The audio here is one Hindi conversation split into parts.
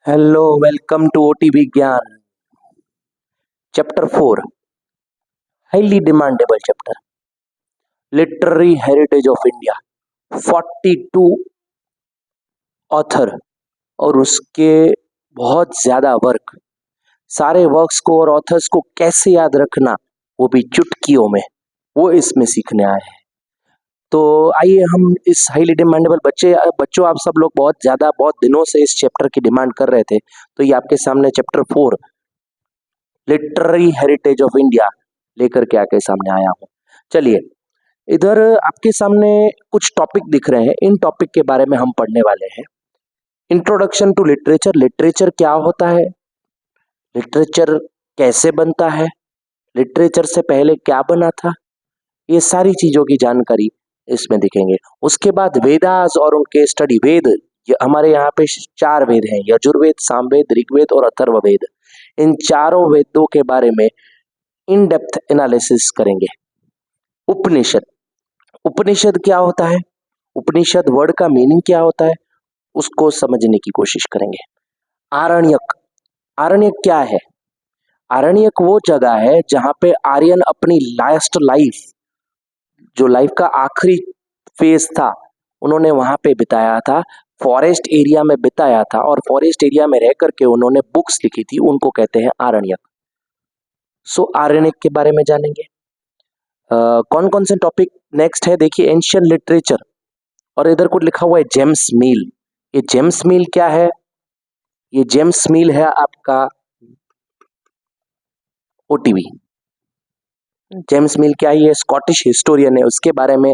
हेलो, वेलकम टू ओटी विज्ञान। Chapter 4, highly demandable chapter, literary heritage of India. 42 author और उसके बहुत ज्यादा वर्क, सारे वर्क्स को और ऑथर्स को कैसे याद रखना, वो भी चुटकियों में, वो इसमें सीखने आए हैं। तो आइए हम इस हाईली डिमांडेबल बच्चों आप सब लोग बहुत दिनों से इस चैप्टर की डिमांड कर रहे थे, तो ये आपके सामने chapter 4 literary heritage of India लेकर के आके सामने आया हूँ। चलिए, इधर आपके सामने कुछ टॉपिक दिख रहे हैं, इन टॉपिक के बारे में हम पढ़ने वाले हैं। इंट्रोडक्शन टू लिटरेचर, लिटरेचर क्या होता है, लिटरेचर कैसे बनता है, लिटरेचर से पहले क्या बना था, ये सारी चीजों की जानकारी इसमें दिखेंगे। उसके बाद वेदास और उनके स्टडी, वेद हमारे यहाँ पे 4 वेद हैं, यजुर्वेद, सामवेद, ऋग्वेद और अथर्ववेद। इन चारों वेदों के बारे में इन डेप्थ एनालिसिस करेंगे। उपनिषद, उपनिषद क्या होता है, उपनिषद वर्ड का मीनिंग क्या होता है, उसको समझने की कोशिश करेंगे। आरण्यक, आरण्यक क्या है, आरण्यक वो जगह है जहां पे आर्यन अपनी लास्ट लाइफ, जो लाइफ का आखिरी फेज था, उन्होंने वहां पे बिताया था, फॉरेस्ट एरिया में बिताया था, और फॉरेस्ट एरिया में रह करके उन्होंने बुक्स लिखी थी, उनको कहते हैं आरण्यक। सो आरण्यक के बारे में जानेंगे। कौन कौन से टॉपिक नेक्स्ट है, देखिए, एंशियंट लिटरेचर, और इधर कुछ लिखा हुआ है जेम्स मील। ये जेम्स मील क्या है, ये जेम्स मील है आपका ओटीवी। जेम्स मील क्या है, ये स्कॉटिश हिस्टोरियन है, उसके बारे में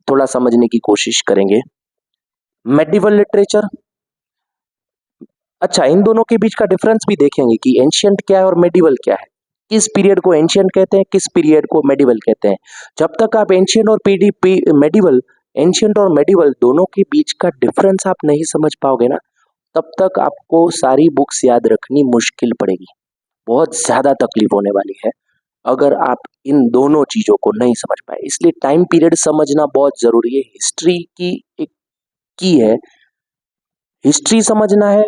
थोड़ा समझने की कोशिश करेंगे। मेडिवल लिटरेचर, अच्छा, इन दोनों के बीच का डिफरेंस भी देखेंगे कि एंशियंट क्या है और मेडिवल क्या है, किस पीरियड को एंशियंट कहते हैं, किस पीरियड को मेडिवल कहते हैं। जब तक आप एंशियंट और मेडिवल, एंशियंट और मेडिवल दोनों के बीच का डिफरेंस आप नहीं समझ पाओगे ना, तब तक आपको सारी बुक्स याद रखनी मुश्किल पड़ेगी, बहुत ज्यादा तकलीफ होने वाली है अगर आप इन दोनों चीजों को नहीं समझ पाए। इसलिए टाइम पीरियड समझना बहुत जरूरी है, हिस्ट्री की एक की है। हिस्ट्री समझना है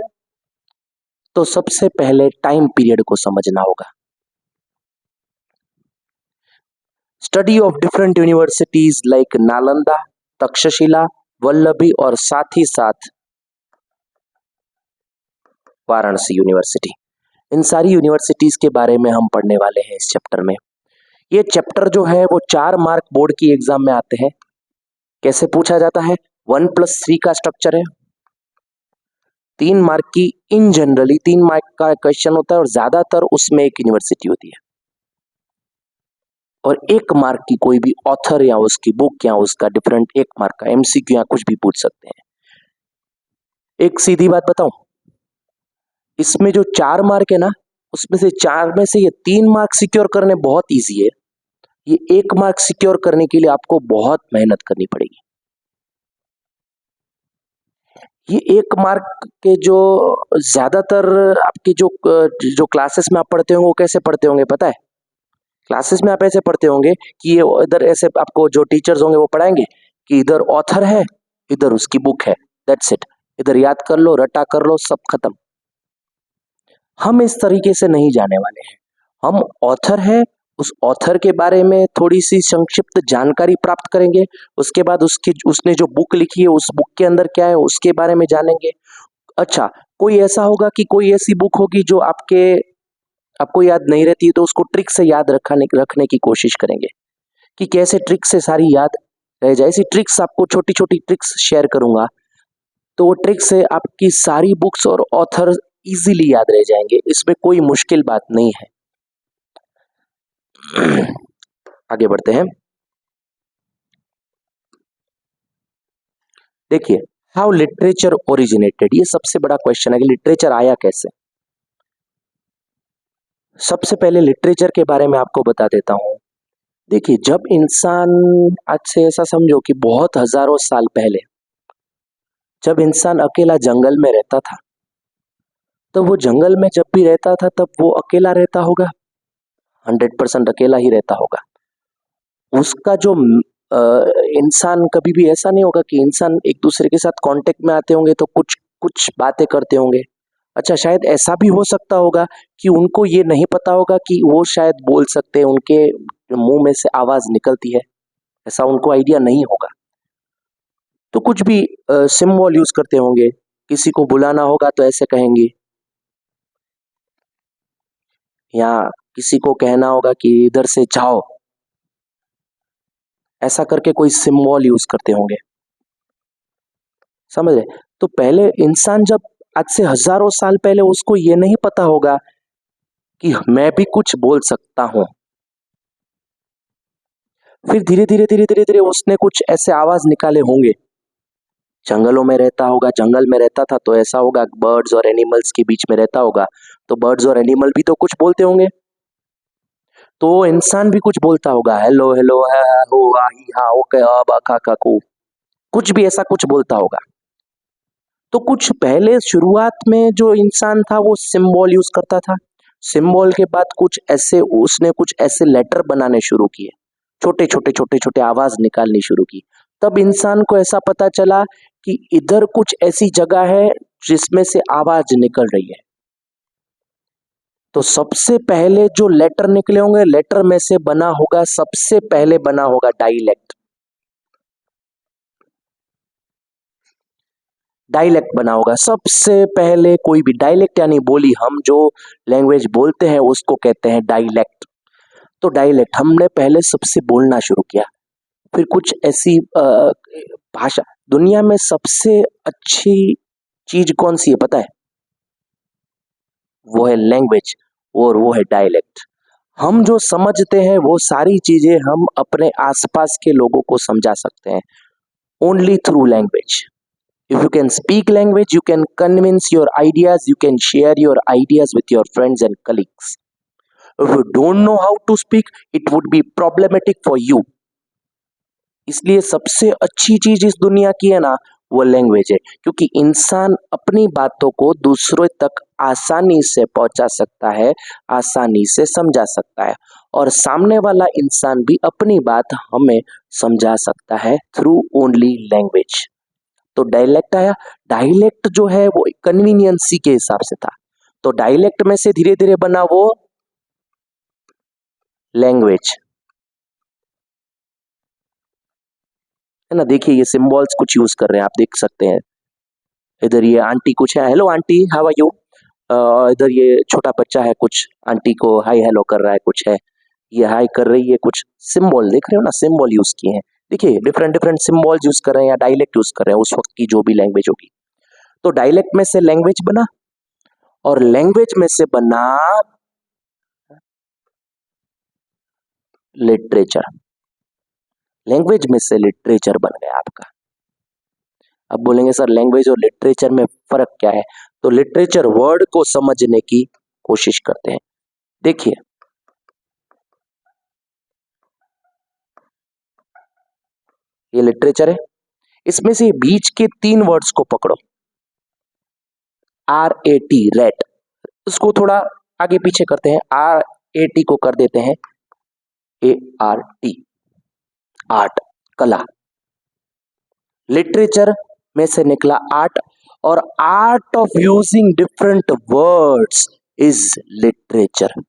तो सबसे पहले टाइम पीरियड को समझना होगा। Study of different universities like Nalanda, Takshashila, Vallabhi और साथ ही साथ वाराणसी यूनिवर्सिटी, इन सारी यूनिवर्सिटीज के बारे में हम पढ़ने वाले हैं इस चैप्टर में। ये चैप्टर जो है वो 4 मार्क बोर्ड की एग्जाम में आते हैं। कैसे पूछा जाता है, 1+3 का स्ट्रक्चर है, 3 मार्क की, इन जनरली 3 मार्क का क्वेश्चन होता है और ज्यादातर उसमें एक यूनिवर्सिटी होती है, और 1 मार्क की कोई भी ऑथर या उसकी बुक या उसका डिफरेंट 1 मार्क का एमसीक्यू या कुछ भी पूछ सकते हैं। एक सीधी बात बताऊं, इसमें जो 4 मार्क है ना, उसमें से 4 में से ये 3 मार्क सिक्योर करने बहुत इजी है, ये 1 मार्क सिक्योर करने के लिए आपको बहुत मेहनत करनी पड़ेगी। ये 1 मार्क के जो ज्यादातर आपके जो क्लासेस में आप पढ़ते होंगे वो कैसे पढ़ते होंगे पता है, क्लासेस में आप ऐसे पढ़ते होंगे कि ये इधर ऐसे आपको जो टीचर्स होंगे वो पढ़ाएंगे कि इधर ऑथर है, इधर उसकी बुक है, दैट्स इट, इधर याद कर लो, रटा कर लो, सब खत्म। हम इस तरीके से नहीं जाने वाले हैं, हम ऑथर है, उस ऑथर के बारे में थोड़ी सी संक्षिप्त जानकारी प्राप्त करेंगे, उसके बाद उसने जो बुक लिखी है उस बुक के अंदर क्या है उसके बारे में जानेंगे। अच्छा, कोई ऐसा होगा कि कोई ऐसी बुक होगी जो आपको याद नहीं रहती है, तो उसको ट्रिक से याद रखने की कोशिश करेंगे कि कैसे ट्रिक से सारी याद रह जाए। ऐसी ट्रिक्स, आपको छोटी छोटी ट्रिक्स शेयर करूंगा, तो वो ट्रिक से आपकी सारी बुक्स और ऑथर इजीली याद रह जाएंगे, इसमें कोई मुश्किल बात नहीं है। आगे बढ़ते हैं। देखिए, हाउ लिटरेचर ओरिजिनेटेड, ये सबसे बड़ा क्वेश्चन है कि लिटरेचर आया कैसे। सबसे पहले लिटरेचर के बारे में आपको बता देता हूं। देखिए, जब इंसान, आज से ऐसा समझो कि बहुत हजारों साल पहले जब इंसान अकेला जंगल में रहता था, तो वो जंगल में जब भी रहता था तब वो अकेला रहता होगा, 100% अकेला ही रहता होगा। उसका जो इंसान, कभी भी ऐसा नहीं होगा कि इंसान एक दूसरे के साथ कांटेक्ट में आते होंगे तो कुछ कुछ बातें करते होंगे, अच्छा, शायद ऐसा भी हो सकता होगा कि उनको ये नहीं पता होगा कि वो शायद बोल सकते हैं, उनके मुंह में से आवाज निकलती है, ऐसा उनको आइडिया नहीं होगा। तो कुछ भी सिंबल यूज करते होंगे, किसी को बुलाना होगा तो ऐसे कहेंगे, या किसी को कहना होगा कि इधर से जाओ, ऐसा करके कोई सिंबल यूज करते होंगे, समझ रहे? तो पहले इंसान जब आज से हजारों साल पहले उसको ये नहीं पता होगा कि मैं भी कुछ बोल सकता हूं। फिर धीरे धीरे धीरे धीरे धीरे उसने कुछ ऐसे आवाज निकाले होंगे। जंगलों में रहता होगा, जंगल में रहता था तो ऐसा होगा, बर्ड्स और एनिमल्स के बीच में रहता होगा, तो बर्ड्स और एनिमल भी तो कुछ बोलते होंगे, तो इंसान भी कुछ बोलता होगा, हेलो हेलो है हो ही हा ओके अब खा खा को, कुछ भी ऐसा कुछ बोलता होगा। तो कुछ पहले शुरुआत में जो इंसान था वो सिंबल यूज करता था। सिंबल के बाद कुछ ऐसे उसने कुछ ऐसे लेटर बनाने शुरू किए, छोटे छोटे छोटे छोटे आवाज निकालनी शुरू की। तब इंसान को ऐसा पता चला कि इधर कुछ ऐसी जगह है जिसमें से आवाज निकल रही है। तो सबसे पहले जो लेटर निकले होंगे, लेटर में से बना होगा, सबसे पहले बना होगा डायलेक्ट। डायलेक्ट बना होगा सबसे पहले, कोई भी डायलेक्ट यानी बोली, हम जो लैंग्वेज बोलते हैं उसको कहते हैं डायलेक्ट। तो डायलेक्ट हमने पहले सबसे बोलना शुरू किया। फिर कुछ ऐसी भाषा, दुनिया में सबसे अच्छी चीज कौन सी है पता है? वो है लैंग्वेज, और वो है डायलेक्ट। हम जो समझते हैं वो सारी चीजें हम अपने आसपास के लोगों को समझा सकते हैं, only through language. If you can speak language, you can convince your ideas, you can share your ideas with your friends and colleagues. If you don't know how to speak, it would be problematic for you. इसलिए सबसे अच्छी चीज इस दुनिया की है ना, वो लैंग्वेज है, क्योंकि इंसान अपनी बातों को दूसरों तक आसानी से पहुंचा सकता है, आसानी से समझा सकता है, और सामने वाला इंसान भी अपनी बात हमें समझा सकता है थ्रू ओनली लैंग्वेज। तो डायलेक्ट आया। डायलेक्ट जो है वो कन्वीनियंसी के हिसाब से था, तो डायलेक्ट में से धीरे धीरे बना वो लैंग्वेज, है ना। देखिए ये सिंबल्स कुछ यूज कर रहे हैं, आप देख सकते हैं। इधर ये आंटी कुछ है, hello aunty how are you. इधर ये छोटा बच्चा है, कुछ आंटी को हाय हेलो कर रहा है, कुछ है, ये हाय कर रही है, कुछ सिंबल देख रहे हो ना, सिंबल यूज किए हैं। देखिए डिफरेंट डिफरेंट सिंबल्स यूज कर रहे हैं या डायलेक्ट यूज कर रहे हैं उस वक्त की जो भी लैंग्वेज होगी। तो डायलेक्ट में से लैंग्वेज बना, और लैंग्वेज में से बना लिटरेचर, लैंग्वेज में से लिटरेचर बन गया आपका। अब बोलेंगे सर लैंग्वेज और लिटरेचर में फर्क क्या है? तो लिटरेचर वर्ड को समझने की कोशिश करते हैं। देखिए ये लिटरेचर है, इसमें से बीच के 3 वर्ड्स को पकड़ो, RAT रेट, उसको थोड़ा आगे पीछे करते हैं, RAT को कर देते हैं ART, आर्ट, कला। लिटरेचर में से निकला आर्ट, और art of using different words is literature.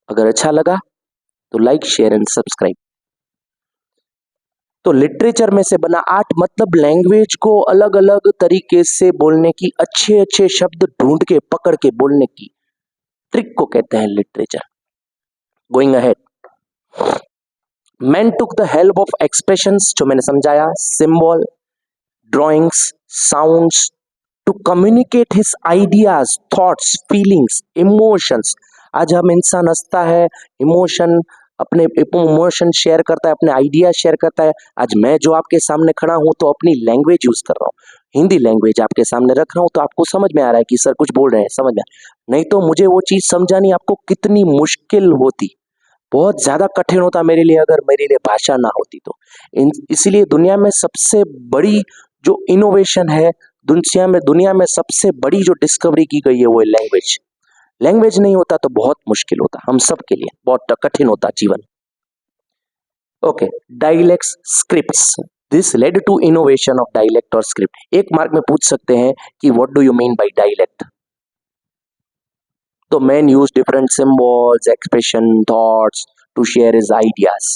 अगर अच्छा लगा तो लाइक शेयर एंड सब्सक्राइब। तो लिटरेचर में से बना आर्ट मतलब लैंग्वेज को अलग अलग तरीके से बोलने की, अच्छे अच्छे शब्द ढूंढ के पकड़ के बोलने की ट्रिक को कहते हैं literature. Going ahead, man took the help of expressions, जो मैंने समझाया, symbol, drawings, sounds, to communicate his ideas, thoughts, feelings, emotions. आज हम इंसान हंसता है, इमोशन, अपने इमोशन शेयर करता है, अपने आइडिया शेयर करता है। आज मैं जो आपके सामने खड़ा हूं तो अपनी लैंग्वेज यूज कर रहा हूँ, हिंदी लैंग्वेज आपके सामने रख रहा हूं, तो आपको समझ में आ रहा है कि सर कुछ बोल रहे हैं, समझ में। नहीं तो मुझे वो चीज समझानी आपको कितनी मुश्किल होती, बहुत ज्यादा कठिन होता मेरे लिए अगर मेरे लिए भाषा ना होती तो। इसीलिए दुनिया में सबसे बड़ी जो इनोवेशन है, दुनिया में सबसे बड़ी जो डिस्कवरी की गई है वो है लैंग्वेज। लैंग्वेज नहीं होता तो बहुत मुश्किल होता, हम सब के लिए बहुत कठिन होता जीवन। Okay, dialects, scripts, this led to innovation of dialect और स्क्रिप्ट। 1 मार्क में पूछ सकते हैं कि what do you mean by dialect. तो man use different symbols, expression, thoughts to share his ideas,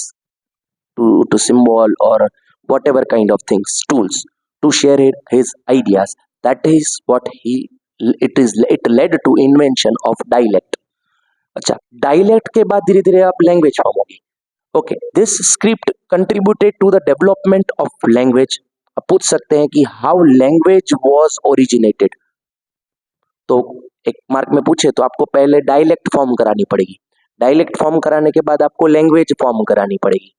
to symbol or whatever kind of things, tools to share his ideas. That is what it led to invention of dialect. अच्छा, डायलेक्ट के बाद धीरे धीरे आप लैंग्वेज फॉर्म होगी। Okay, this script contributed to the development of language. आप पूछ सकते हैं कि हाउ लैंग्वेज वाज ओरिजिनेटेड। तो 1 मार्क में पूछे तो आपको पहले डायलेक्ट फॉर्म करानी पड़ेगी, डायलेक्ट फॉर्म कराने के बाद आपको लैंग्वेज फॉर्म करानी पड़ेगी।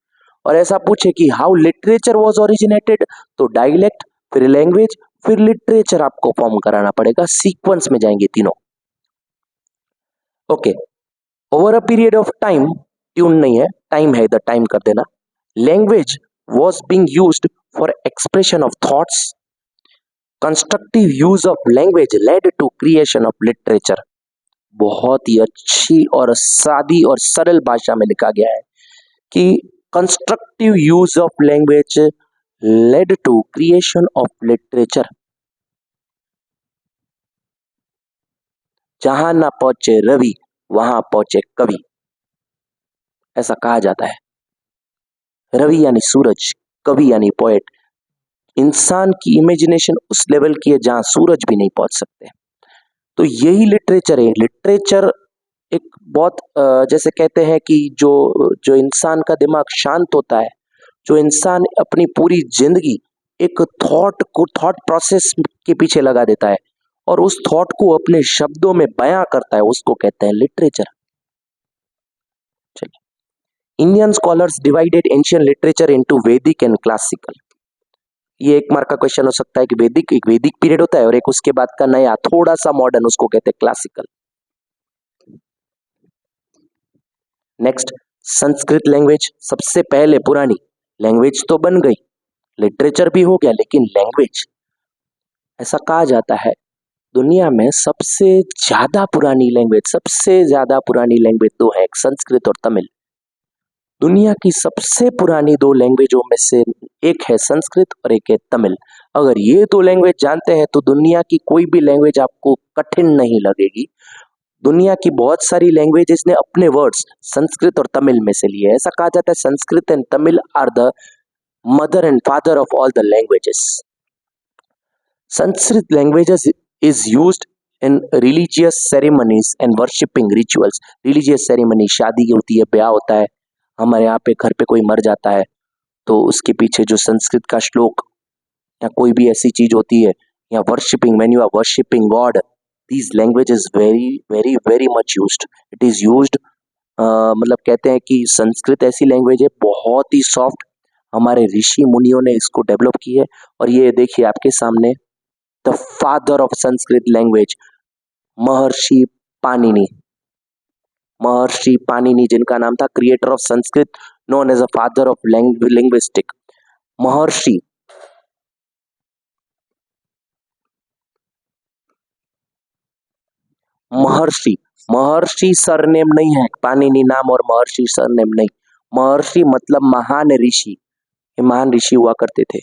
और ऐसा पूछे कि हाउ लिटरेचर वाज ओरिजिनेटेड, तो डायलेक्ट, फिर लैंग्वेज, फिर लिटरेचर आपको फॉर्म कराना पड़ेगा, सीक्वेंस में जाएंगे तीनों। Okay, over a period of time, tune नहीं है, टाइम है, इधर टाइम कर देना। Language was being used for expression of thoughts. Constructive use of language led to creation of literature. बहुत ही अच्छी और सादी और सरल भाषा में लिखा गया है कि constructive use of language led to creation of literature. जहां ना पहुंचे रवि वहां पहुंचे कवि, ऐसा कहा जाता है। रवि यानी सूरज, कवि यानी पोएट। इंसान की इमेजिनेशन उस लेवल की है जहां सूरज भी नहीं पहुंच सकते। तो यही लिटरेचर है। लिटरेचर एक बहुत जैसे कहते हैं कि जो इंसान का दिमाग शांत होता है, जो इंसान अपनी पूरी जिंदगी एक थॉट प्रोसेस के पीछे लगा देता है और उस थॉट को अपने शब्दों में बयां करता है, उसको कहते हैं लिटरेचर। चलिए, Indian scholars divided ancient literature into वैदिक एंड क्लासिकल। ये 1 मार्क का क्वेश्चन हो सकता है कि एक वैदिक पीरियड होता है और एक उसके बाद का नया थोड़ा सा मॉडर्न, उसको कहते हैं क्लासिकल। नेक्स्ट, संस्कृत लैंग्वेज सबसे पहले पुरानी लैंग्वेज तो बन गई, लिटरेचर भी हो गया, लेकिन लैंग्वेज, ऐसा कहा जाता है दुनिया में सबसे ज्यादा पुरानी लैंग्वेज, सबसे ज्यादा पुरानी लैंग्वेज 2 है, एक संस्कृत और तमिल। दुनिया की सबसे पुरानी 2 लैंग्वेजों में से एक है संस्कृत और एक है तमिल। अगर ये 2 लैंग्वेज जानते हैं तो दुनिया की कोई भी लैंग्वेज आपको कठिन नहीं लगेगी। दुनिया की बहुत सारी लैंग्वेजेस ने अपने वर्ड्स संस्कृत और तमिल में से लिए। ऐसा कहा जाता है Sanskrit and Tamil are the mother and father of all the languages. Sanskrit languages is used in religious ceremonies and worshipping rituals. Religious ceremony, शादी होती है, ब्याह होता है, हमारे यहाँ पे घर पे कोई मर जाता है तो उसके पीछे जो संस्कृत का श्लोक या कोई भी ऐसी चीज होती है, या worshipping, when you are worshipping God, this language is very very very much used. It is used, मतलब कहते हैं कि संस्कृत ऐसी लैंग्वेज है बहुत ही सॉफ्ट, हमारे ऋषि मुनियों ने इसको डेवलप की है। और ये देखिए आपके सामने, the father of Sanskrit language, Maharshi Panini. Maharshi Panini जिनका नाम था, creator of Sanskrit, known as a father of linguistic. Maharshi, Maharshi, Maharshi surname नहीं है, पाणिनि नाम और महर्षि सरनेम नहीं। महर्षि मतलब महान ऋषि, ये महान ऋषि हुआ करते थे।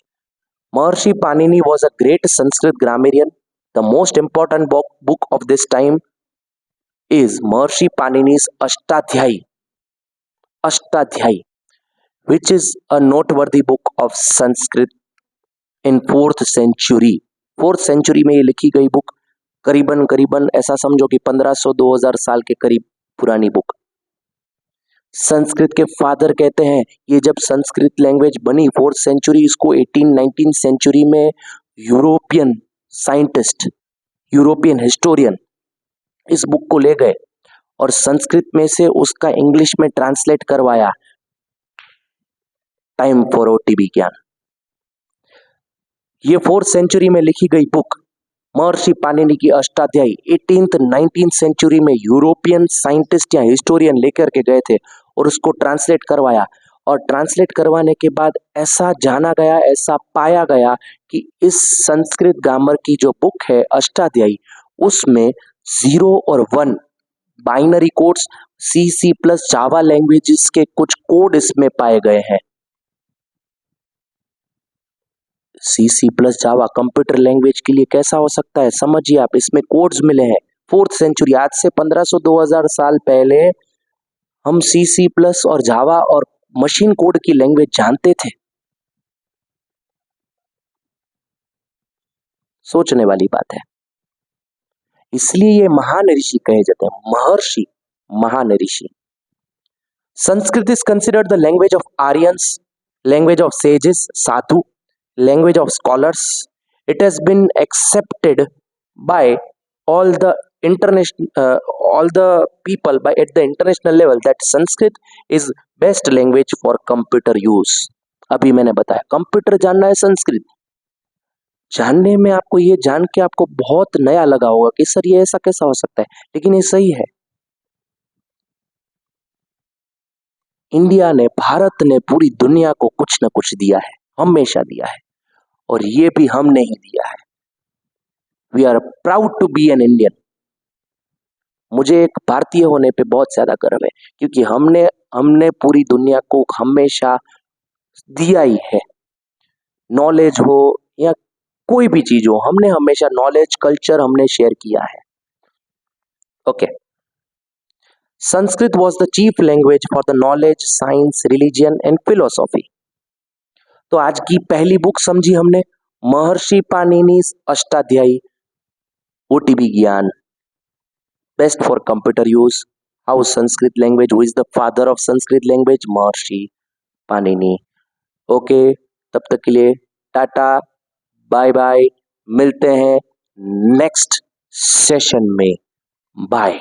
महर्षि Panini was a great Sanskrit grammarian. The most important book of this time is Maharishi Panini's Ashtadhyayi. Ashtadhyayi, which is a noteworthy book of Sanskrit in 4th century. 4th century में ये लिखी गई बुक, करीबन करीबन ऐसा समझो कि 1500-2000 साल के करीब पुरानी बुक। संस्कृत के फादर कहते हैं, ये जब संस्कृत लैंग्वेज बनी 4th सेंचुरी, इसको 18-19 सेंचुरी में यूरोपियन साइंटिस्ट, यूरोपियन हिस्टोरियन इस बुक को ले गए और संस्कृत में से उसका इंग्लिश में ट्रांसलेट करवाया। टाइम फॉर ओटीबी ज्ञान। ये 4th सेंचुरी में लिखी गई बुक महर्षि पाणिनि की अष्टाध्यायी 18th-19th सेंचुरी में यूरोपियन साइंटिस्ट या हिस्टोरियन लेकर के गए थे और उसको ट्रांसलेट करवाया। और ट्रांसलेट करवाने के बाद ऐसा जाना गया, ऐसा पाया गया कि इस संस्कृत ग्रामर की जो बुक है अष्टाध्यायी, उसमें 0 और 1 binary codes, C plus Java languages के कुछ कोड इसमें पाए गए हैं। C C plus Java computer language के लिए कैसा हो सकता है, समझिए आप। इसमें कोड्स मिले हैं 4th सेंचुरी, आज से 1500-2000 साल पहले हम सी सी प्लस और जावा और मशीन कोड की लैंग्वेज जानते थे। सोचने वाली बात है। इसलिए ये महान ऋषि कहे जाते हैं, महर्षि, महान ऋषि। Sanskrit is considered the language of Aryans, language of sages, साधु, language of scholars. It has been accepted by all the all the people by at the international level that Sanskrit is best language for computer use. अभी मैंने बताया कंप्यूटर जानना है, संस्कृत जानने में आपको ये जान के आपको बहुत नया लगा होगा कि सर ये ऐसा कैसा हो सकता है, लेकिन ये सही है। इंडिया ने, भारत ने पूरी दुनिया को कुछ न कुछ दिया है, हमेशा दिया है, और ये भी हमने ही दिया है। We are proud to be an Indian. मुझे एक भारतीय होने पे बहुत ज्यादा गर्व है, क्योंकि हमने पूरी दुनिया को हमेशा दिया ही है। नॉलेज हो या कोई भी चीज हो, हमने हमेशा नॉलेज, कल्चर हमने शेयर किया है। Okay. Sanskrit was the chief language for the knowledge, science, religion and philosophy. तो आज की पहली बुक समझी हमने, महर्षि पाणिनि अष्टाध्यायी, ओटीबी ज्ञान, best for computer use, how Sanskrit language, who is the father of Sanskrit language, Maharshi Panini. Okay, तब तक के लिए टाटा, बाय बाय, मिलते हैं नेक्स्ट सेशन में। बाय।